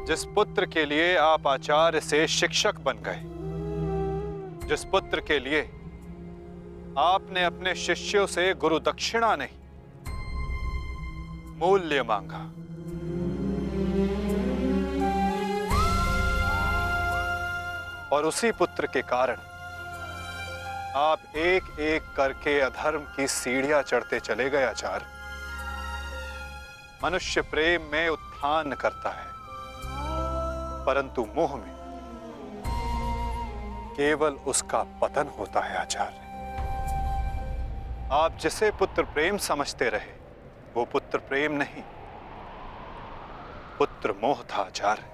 जिस पुत्र के लिए आप आचार्य से शिक्षक बन गए, जिस पुत्र के लिए आपने अपने शिष्यों से गुरु दक्षिणा नहीं मूल्य मांगा, और उसी पुत्र के कारण आप एक एक करके अधर्म की सीढ़ियां चढ़ते चले गए आचार्य। मनुष्य प्रेम में उत्थान करता है, परंतु मोह में केवल उसका पतन होता है आचार्य। आप जिसे पुत्र प्रेम समझते रहे, वो पुत्र प्रेम नहीं, पुत्र मोह था आचार्य,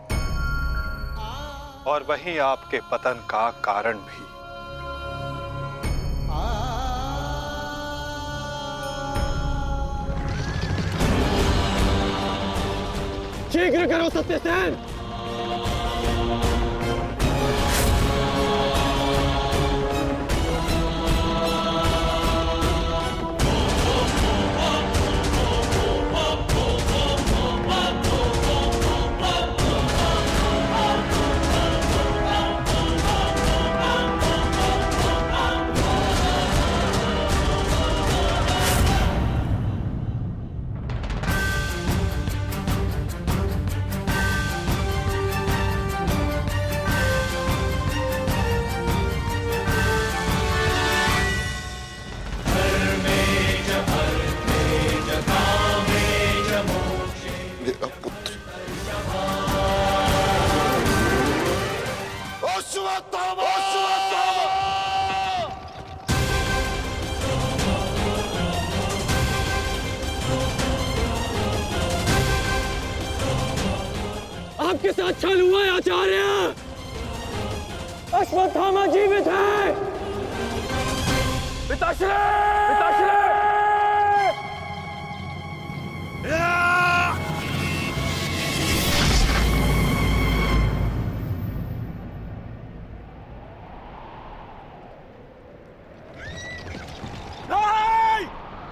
और वही आपके पतन का कारण भी। शीघ्र करो सत्यसेन। आपके साथ छल हुआ है आचार्य। अश्वत्थामा जीवित है। पिताश्री! पिताश्री!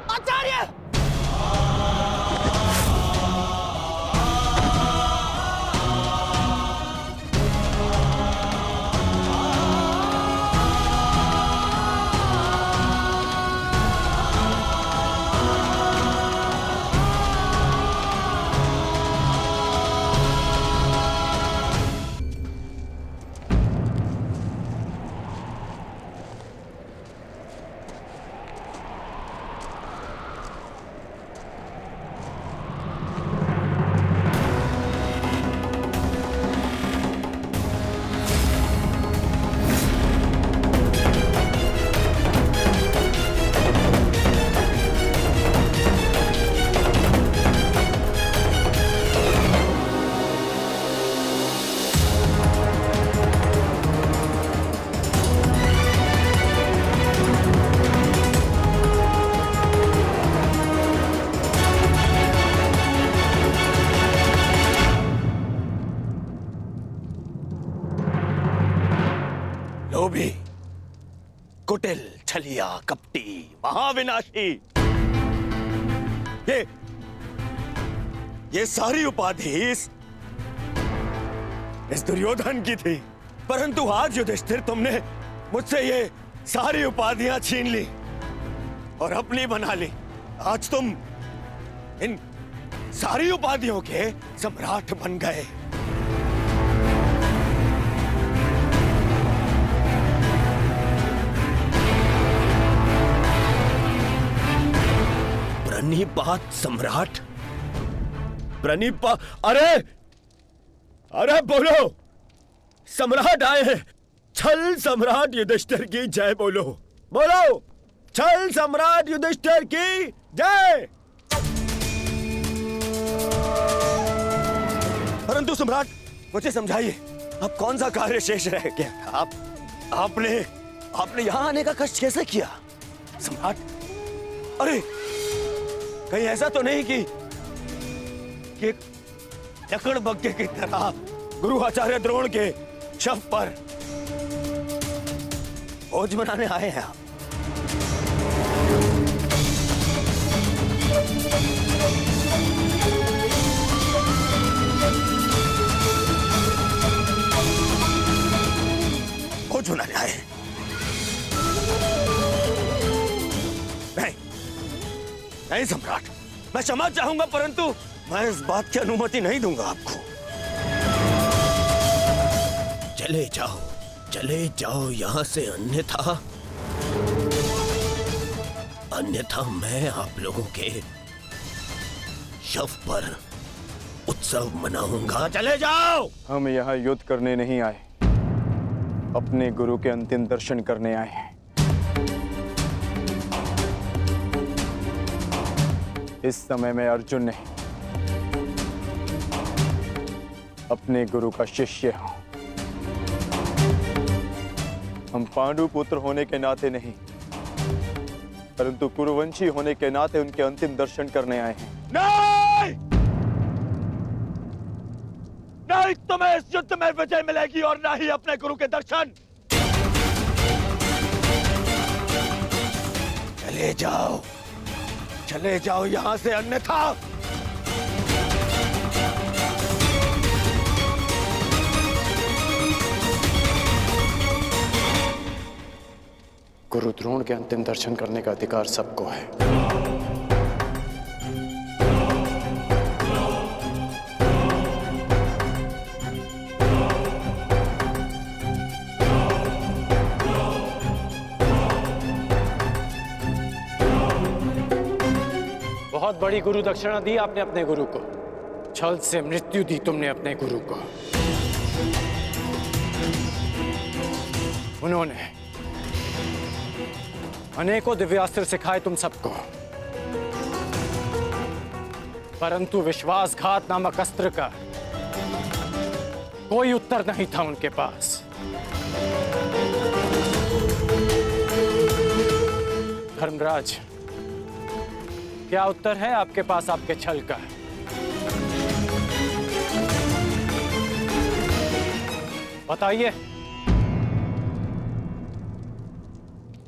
आचार्य! लोभी, कुटिल, छलिया, कपटी, महाविनाशी, ये सारी उपाधि इस दुर्योधन की थी, परंतु आज युधिष्ठिर तुमने मुझसे ये सारी उपाधियां छीन ली और अपनी बना ली। आज तुम इन सारी उपाधियों के सम्राट बन गए। प्रणिपात सम्राट, अरे अरे बोलो, सम्राट आए हैं। छल सम्राट युधिष्ठिर की जय बोलो, बोलो, छल सम्राट युधिष्ठिर की जय। परंतु सम्राट मुझे समझाइए, अब कौन सा कार्य शेष रह गया था? आपने यहां आने का कष्ट कैसे किया सम्राट? अरे कहीं ऐसा तो नहीं कि लकड़बग्घे की तरह गुरु आचार्य द्रोण के शव पर भोज मनाने आए हैं आप? अर्जुन आ जाए। नहीं नहीं सम्राट, मैं क्षमा चाहूंगा, परंतु मैं इस बात की अनुमति नहीं दूंगा आपको। चले जाओ यहां से, अन्यथा मैं आप लोगों के शव पर उत्सव मनाऊंगा। चले जाओ। हम यहाँ युद्ध करने नहीं आए, अपने गुरु के अंतिम दर्शन करने आए हैं। इस समय मैं अर्जुन नहीं, अपने गुरु का शिष्य हूं। हम पांडु पुत्र होने के नाते नहीं, परंतु कुरुवंशी होने के नाते उनके अंतिम दर्शन करने आए हैं। नहीं, नहीं तुम्हें इस युद्ध में विजय मिलेगी और ना ही अपने गुरु के दर्शन। चले जाओ यहां से, अन्यथा गुरु द्रोण के अंतिम दर्शन करने का अधिकार सबको है। बहुत बड़ी गुरु दक्षिणा दी आपने अपने गुरु को, छल से मृत्यु दी तुमने अपने गुरु को। उन्होंने अनेकों दिव्यास्त्र सिखाए तुम सबको, परंतु विश्वासघात नामक अस्त्र का कोई उत्तर नहीं था उनके पास। धर्मराज, क्या उत्तर है आपके पास आपके छल का? बताइए।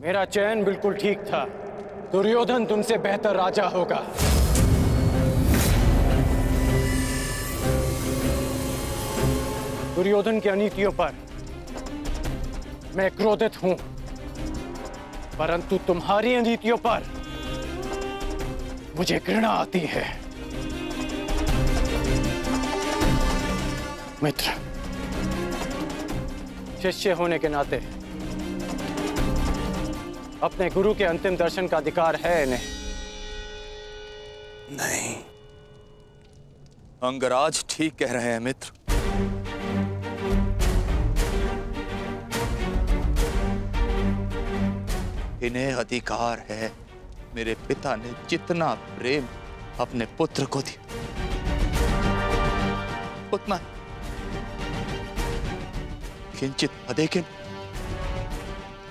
मेरा चयन बिल्कुल ठीक था, दुर्योधन तुमसे बेहतर राजा होगा। दुर्योधन की अनीतियों पर मैं क्रोधित हूं, परंतु तुम्हारी अनीतियों पर मुझे घृणा आती है। मित्र, शिष्य होने के नाते अपने गुरु के अंतिम दर्शन का अधिकार है इन्हें? नहीं, अंगराज ठीक कह रहे हैं मित्र। इन्हें अधिकार है। मेरे पिता ने जितना प्रेम अपने पुत्र को दिया, उतना किंचित अधिक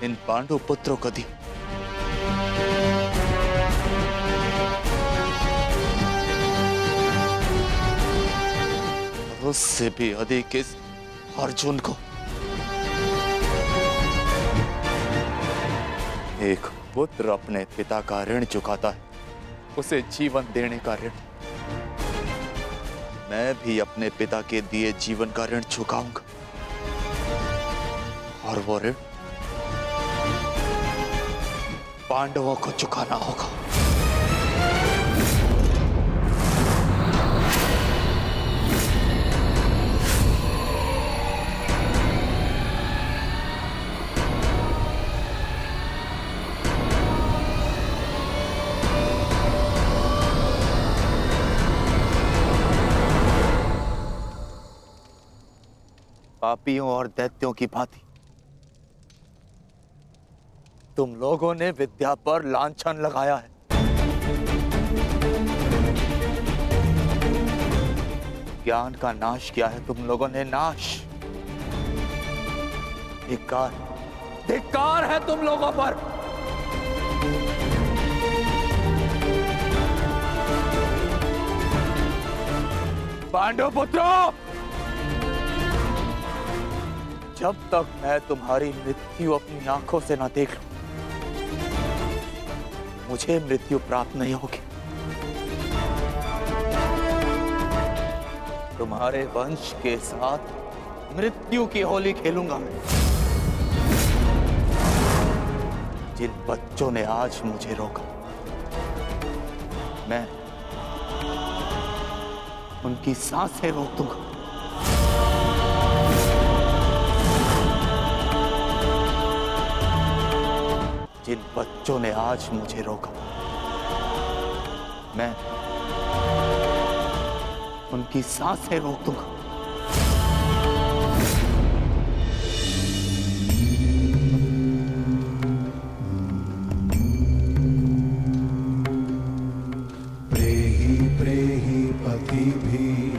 इन पांडु पुत्रों को दिया। उससे भी अधिक इस अर्जुन को। एक पुत्र अपने पिता का ऋण चुकाता है, उसे जीवन देने का ऋण। मैं भी अपने पिता के दिए जीवन का ऋण चुकाऊंगा, और वो ऋण पांडवों को चुकाना होगा। पापियों और दैत्यों की भांति तुम लोगों ने विद्या पर लांछन लगाया है। ज्ञान का नाश किया है तुम लोगों ने, नाश। धिक्कार है तुम लोगों पर। पांडव पुत्रों, जब तक मैं तुम्हारी मृत्यु अपनी आंखों से ना देख लूं, मुझे मृत्यु प्राप्त नहीं होगी। तुम्हारे वंश के साथ मृत्यु की होली खेलूंगा मैं। जिन बच्चों ने आज मुझे रोका, मैं उनकी सांसें रोक दूंगा। जिन बच्चों ने आज मुझे रोका, मैं उनकी सांसें रोक दूंगा। प्रेहि प्रेहि पतिभिः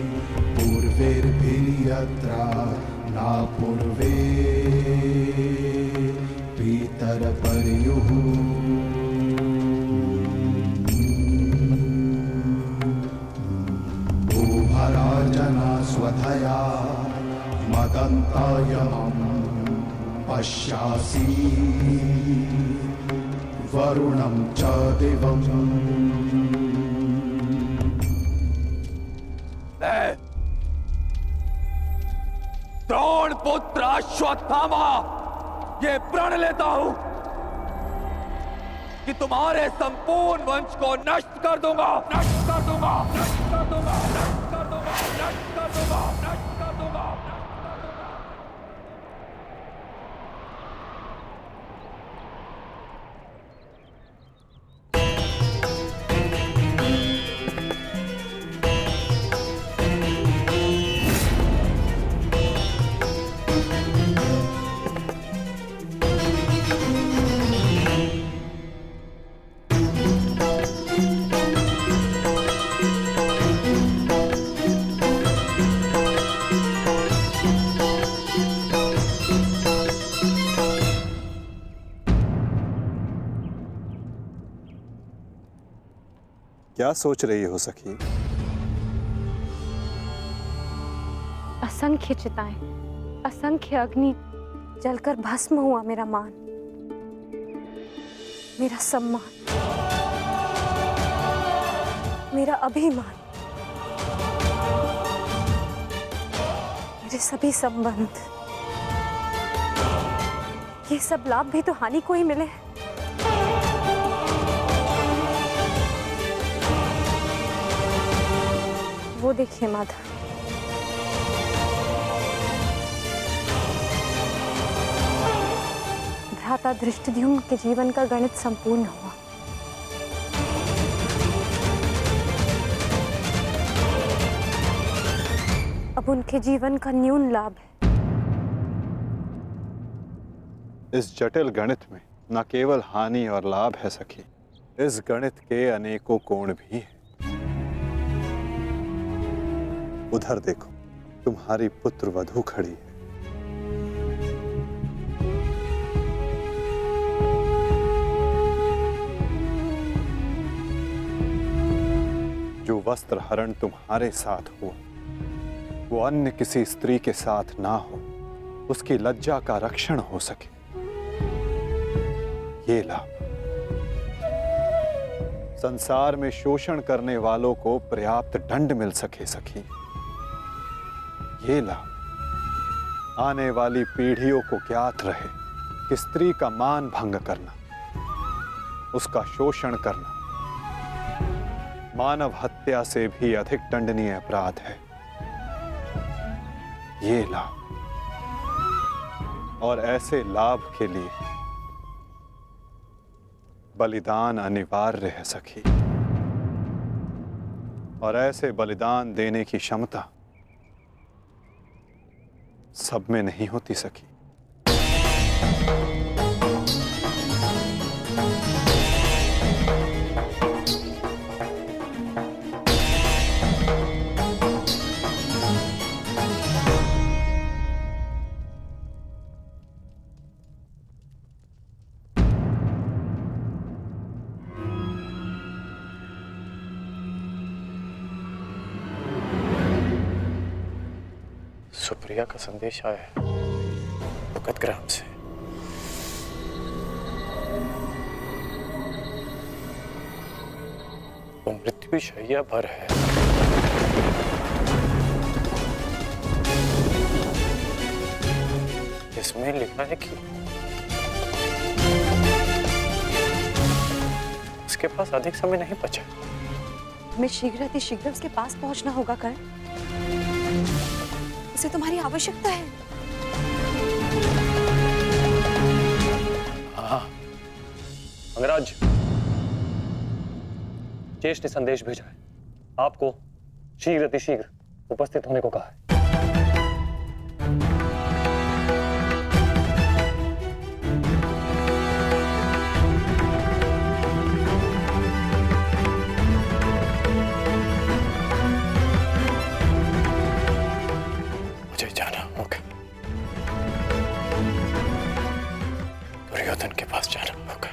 पूर्वैर्भिर्यत्रा न पूर्वे पितरपर्युः भूभरार्जना स्वधया मदन्तायमं पश्यासि वरुणं च दिवम् द्रोण पुत्र अश्वत्थामा, ये प्रण लेता हूं कि तुम्हारे संपूर्ण वंश को नष्ट कर दूंगा, नष्ट कर दूंगा, नष्ट कर दूंगा, नष्ट कर दूंगा, नष्ट कर दूंगा, नष्ट कर दूंगा। क्या सोच रही हो सखी? असंख्य चिताएं, असंख्य अग्नि जलकर भस्म हुआ मेरा मान, मेरा सम्मान, मेरा अभिमान, मेरे सभी संबंध। ये सब लाभ भी तो हानि को ही मिले। वो देखिए माधव, भ्राता धृष्टद्युम्न के जीवन का गणित संपूर्ण हुआ। अब उनके जीवन का न्यून लाभ है। इस जटिल गणित में न केवल हानि और लाभ है सखी, इस गणित के अनेकों कोण भी हैं। उधर देखो, तुम्हारी पुत्र वधू खड़ी है। जो वस्त्र हरण तुम्हारे साथ हुआ, वो अन्य किसी स्त्री के साथ ना हो, उसकी लज्जा का रक्षण हो सके, ये लाभ। संसार में शोषण करने वालों को पर्याप्त दंड मिल सके सखी, ये लाभ। आने वाली पीढ़ियों को ज्ञात रहे कि स्त्री का मान भंग करना, उसका शोषण करना मानव हत्या से भी अधिक दंडनीय अपराध है, ये लाभ। और ऐसे लाभ के लिए बलिदान अनिवार्य है सखी, और ऐसे बलिदान देने की क्षमता सब में नहीं होती सखी। सुप्रिया का संदेश आया है भगत ग्राम से। वो मृत्यु शैया पर है। इसमें लिखा है कि उसके पास अधिक समय नहीं बचा। हमें शीघ्र उसके पास पहुंचना होगा कर्ण। उसे तुम्हारी आवश्यकता है। हाँ, अंगराज, चेश ने संदेश भेजा है, आपको शीघ्र उपस्थित होने को कहा है। मुझे जाना होगा, दुर्योधन के पास जाना होगा।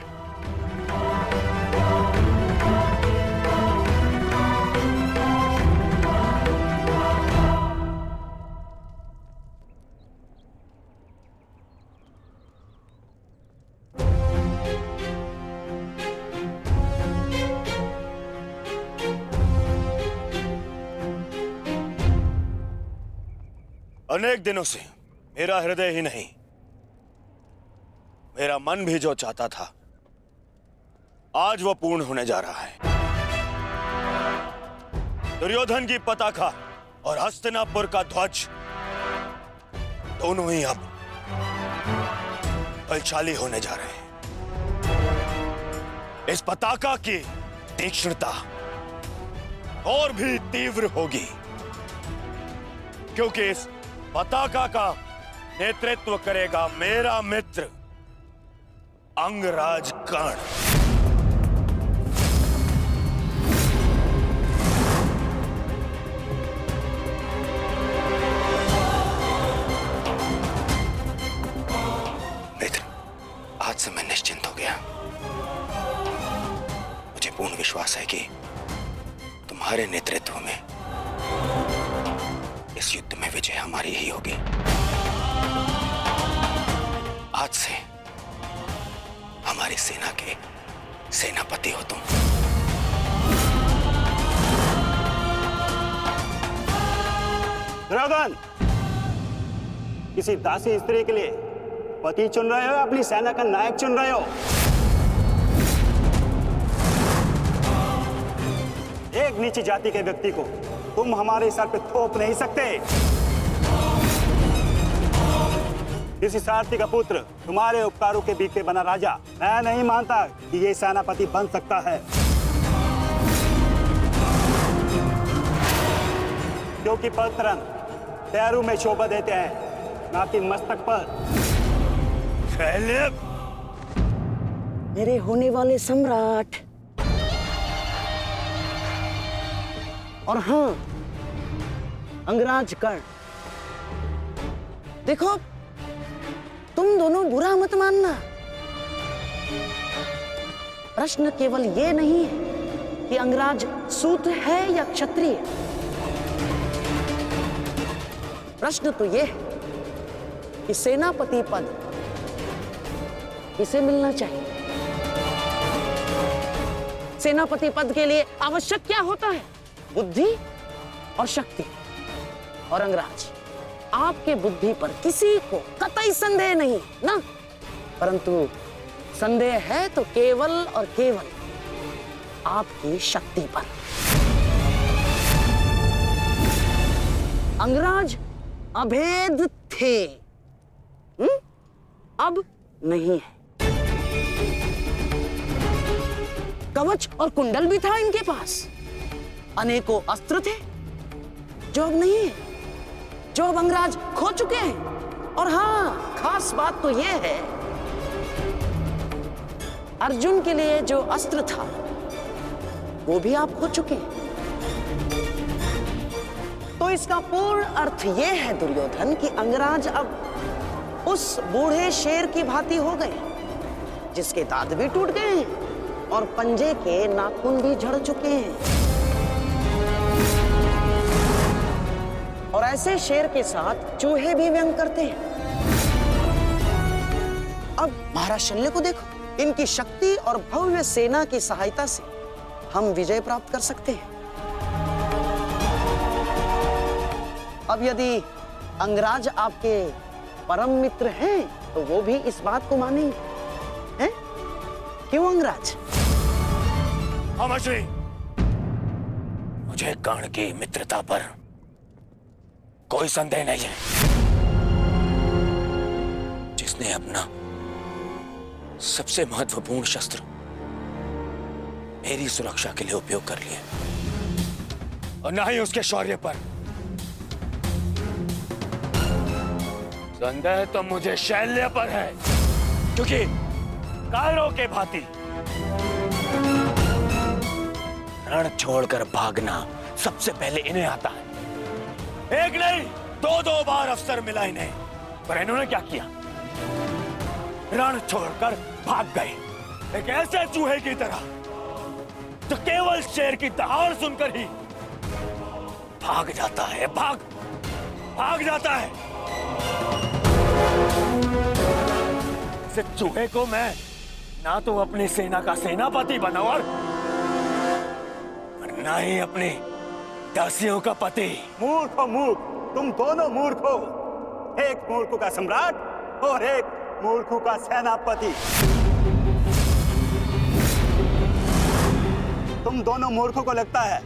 अनेक दिनों से मेरा हृदय ही नहीं, मेरा मन भी जो चाहता था, आज वो पूर्ण होने जा रहा है। दुर्योधन की पताका और हस्तिनापुर का ध्वज दोनों ही अब बलशाली होने जा रहे हैं। इस पताका की तीक्ष्णता और भी तीव्र होगी, क्योंकि इस पताका का नेतृत्व करेगा मेरा मित्र अंगराज कर्ण। मित्र, आज से मैं निश्चिंत हो गया। मुझे पूर्ण विश्वास है कि तुम्हारे नेतृत्व में इस युद्ध में विजय हमारी ही होगी। आज से हमारी सेना के सेनापति हो तुम। दुर्योधन, किसी दासी स्त्री के लिए पति चुन रहे हो या अपनी सेना का नायक चुन रहे हो? एक नीची जाति के व्यक्ति को तुम हमारे सर पे थोप नहीं सकते। किसी सारथी का पुत्र तुम्हारे उपकारों के बीच पे बना राजा मैं नहीं मानता कि ये सेनापति बन सकता है, क्योंकि पलतरन पैरों में शोभा देते हैं, ना कि मस्तक पर। मेरे होने वाले सम्राट, और हाँ अंगराज कर्ण, देखो तुम दोनों बुरा मत मानना। प्रश्न केवल ये नहीं है कि अंगराज शूद्र है या क्षत्रिय। प्रश्न तो ये है कि सेनापति पद किसे मिलना चाहिए। सेनापति पद के लिए आवश्यक क्या होता है? बुद्धि और शक्ति। और अंगराज, आपके बुद्धि पर किसी को कतई संदेह नहीं ना, परंतु संदेह है तो केवल और केवल आपकी शक्ति पर। अंगराज अभेद थे, अब नहीं है। कवच और कुंडल भी था इनके पास, अनेकों अस्त्र थे जो अब नहीं है, जो अब अंगराज खो चुके हैं। और हाँ, खास बात तो यह है, अर्जुन के लिए जो अस्त्र था वो भी आप खो चुके हैं। तो इसका पूर्ण अर्थ यह है दुर्योधन कि अंगराज अब उस बूढ़े शेर की भांति हो गए, जिसके दांत भी टूट गए हैं और पंजे के नाखून भी झड़ चुके हैं। और ऐसे शेर के साथ चूहे भी व्यंग करते हैं। अब महाराज शल्य को देखो, इनकी शक्ति और भव्य सेना की सहायता से हम विजय प्राप्त कर सकते हैं। अब यदि अंगराज आपके परम मित्र हैं तो वो भी इस बात को मानेंगे, हैं? क्यों अंगराज? खामोश रही। मुझे कर्ण की मित्रता पर कोई संदेह नहीं है। जिसने अपना सबसे महत्वपूर्ण शस्त्र मेरी सुरक्षा के लिए उपयोग कर लिया, और ना ही उसके शौर्य पर। संदेह तो मुझे शैल्य पर है, क्योंकि कायरों के भांति रण छोड़कर भागना सबसे पहले इन्हें आता है। एक नहीं, दो बार अवसर मिला इन्हें, पर इन्होंने क्या किया? रण छोड़कर भाग गए, एक ऐसे चूहे की तरह जो केवल शेर की दहाड़ सुनकर ही भाग जाता है। भाग जाता है। इस चूहे को मैं ना तो अपनी सेना का सेनापति बनाऊं और ना ही अपने दासियों का पति। मूर्ख हो मूर्ख, तुम दोनों मूर्ख हो। एक मूर्ख का सम्राट और एक मूर्ख का सेनापति। तुम दोनों मूर्खों को लगता है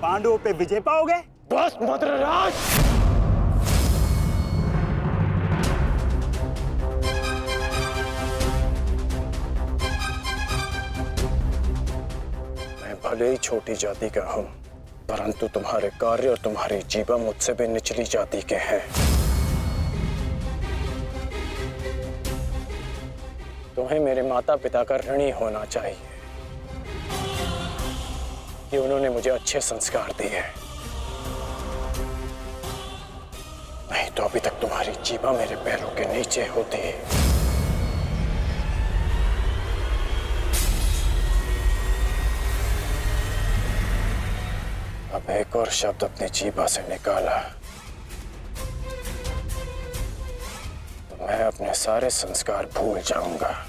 पांडवों पे विजय पाओगे? बस मद्रराज, मैं भले ही छोटी जाति का हूं, परंतु तुम्हारे कार्य और तुम्हारी जीवा मुझसे भी निचली जाति के हैं। तुम्हें मेरे माता पिता का ऋणी होना चाहिए कि उन्होंने मुझे अच्छे संस्कार दिए, नहीं तो अभी तक तुम्हारी जीवा मेरे पैरों के नीचे होती। अब एक और शब्द अपनी जीभा से निकाला तो मैं अपने सारे संस्कार भूल जाऊंगा,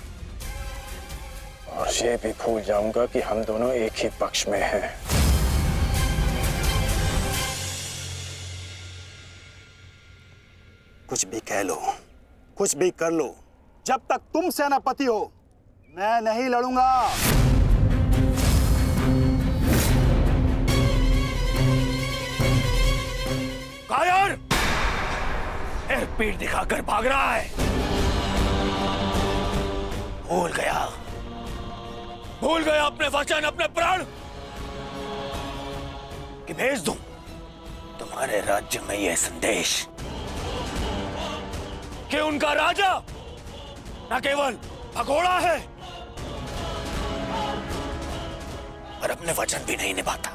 और ये भी भूल जाऊंगा कि हम दोनों एक ही पक्ष में हैं। कुछ भी कह लो, कुछ भी कर लो, जब तक तुम सेनापति हो मैं नहीं लड़ूंगा। कायर, फिर पीठ दिखाकर भाग रहा है। भूल गया अपने वचन, अपने प्राण, कि भेज दूं तुम्हारे राज्य में यह संदेश कि उनका राजा न केवल भगोड़ा है, पर अपने वचन भी नहीं निभाता।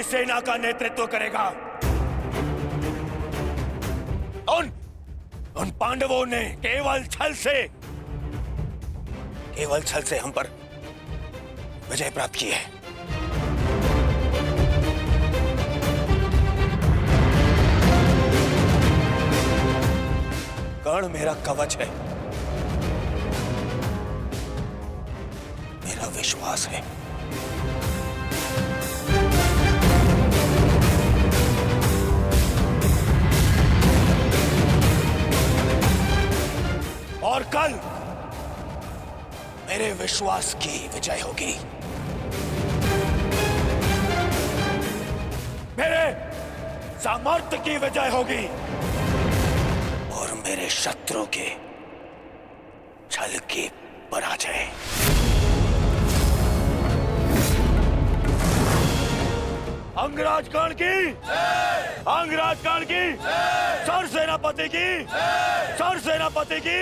सेना का नेतृत्व करेगा। उन पांडवों ने केवल छल से हम पर विजय प्राप्त की है। कर्ण मेरा कवच है, मेरा विश्वास है। और कल मेरे विश्वास की विजय होगी, मेरे सामर्थ्य की विजय होगी, और मेरे शत्रु के छल की पराजय। अंगराज कर्ण की, अंगराज कर्ण की, सर सेनापति की, सर सेनापति की।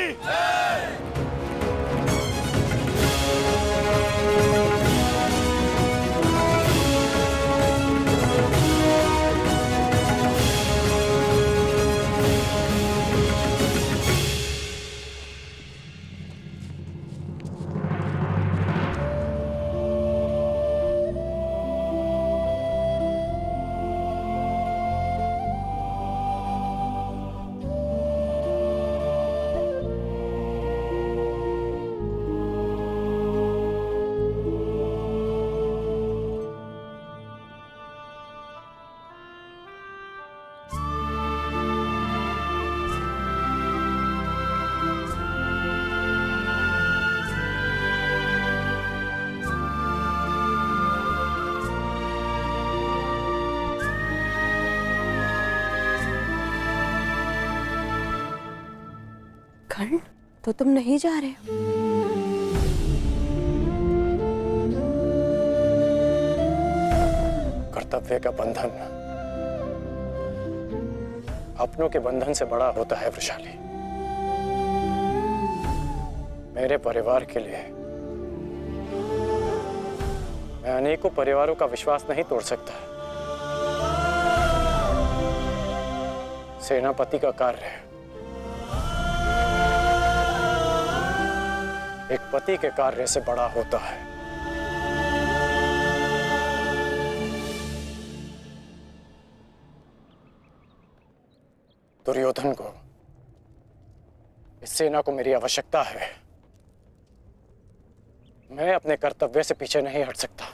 कर्ण, तो तुम नहीं जा रहे हो? कर्तव्य का बंधन अपनों के बंधन से बड़ा होता है वृषाली। मेरे परिवार के लिए मैं अनेकों परिवारों का विश्वास नहीं तोड़ सकता। सेनापति का कार्य एक पति के कार्य से बड़ा होता है। दुर्योधन को, इस सेना को मेरी आवश्यकता है। मैं अपने कर्तव्य से पीछे नहीं हट सकता।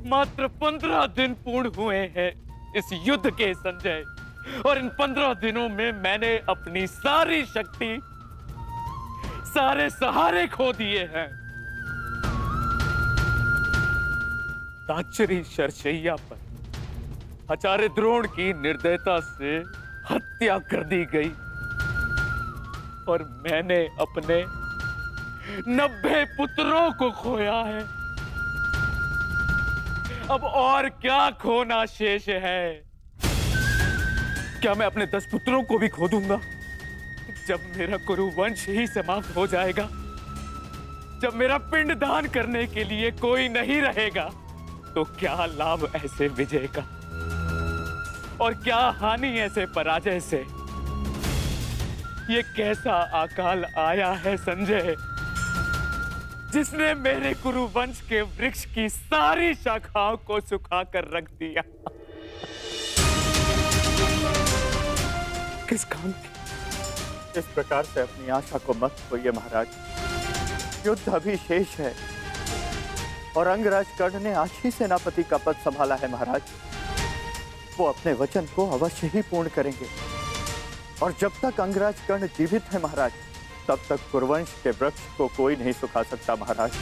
मात्र 15 दिन पूर्ण हुए हैं इस युद्ध के संजय, और इन 15 दिनों में मैंने अपनी सारी शक्ति, सारे सहारे खो दिए हैं। ताचरी शरशैया पर आचार्य द्रोण की निर्दयता से हत्या कर दी गई, और मैंने अपने 90 पुत्रों को खोया है। अब और क्या खोना शेष है? क्या मैं अपने 10 पुत्रों को भी खो दूंगा? जब मेरा कुरुवंश ही समाप्त हो जाएगा, जब मेरा पिंड दान करने के लिए कोई नहीं रहेगा, तो क्या लाभ ऐसे विजय का, और क्या हानि ऐसे पराजय से? ये कैसा अकाल आया है संजय, जिसने मेरे कुरुवंश के वृक्ष की सारी शाखाओं को सुखाकर रख दिया। किस काम की? इस प्रकार से अपनी आशा को मत खोइए महाराज। युद्ध अभी शेष है, और अंगराज कर्ण ने आज ही सेनापति का पद संभाला है महाराज। वो अपने वचन को अवश्य ही पूर्ण करेंगे, और जब तक अंगराज कर्ण जीवित है महाराज, तब तक कुरुवंश के वृक्ष को कोई नहीं सुखा सकता महाराज।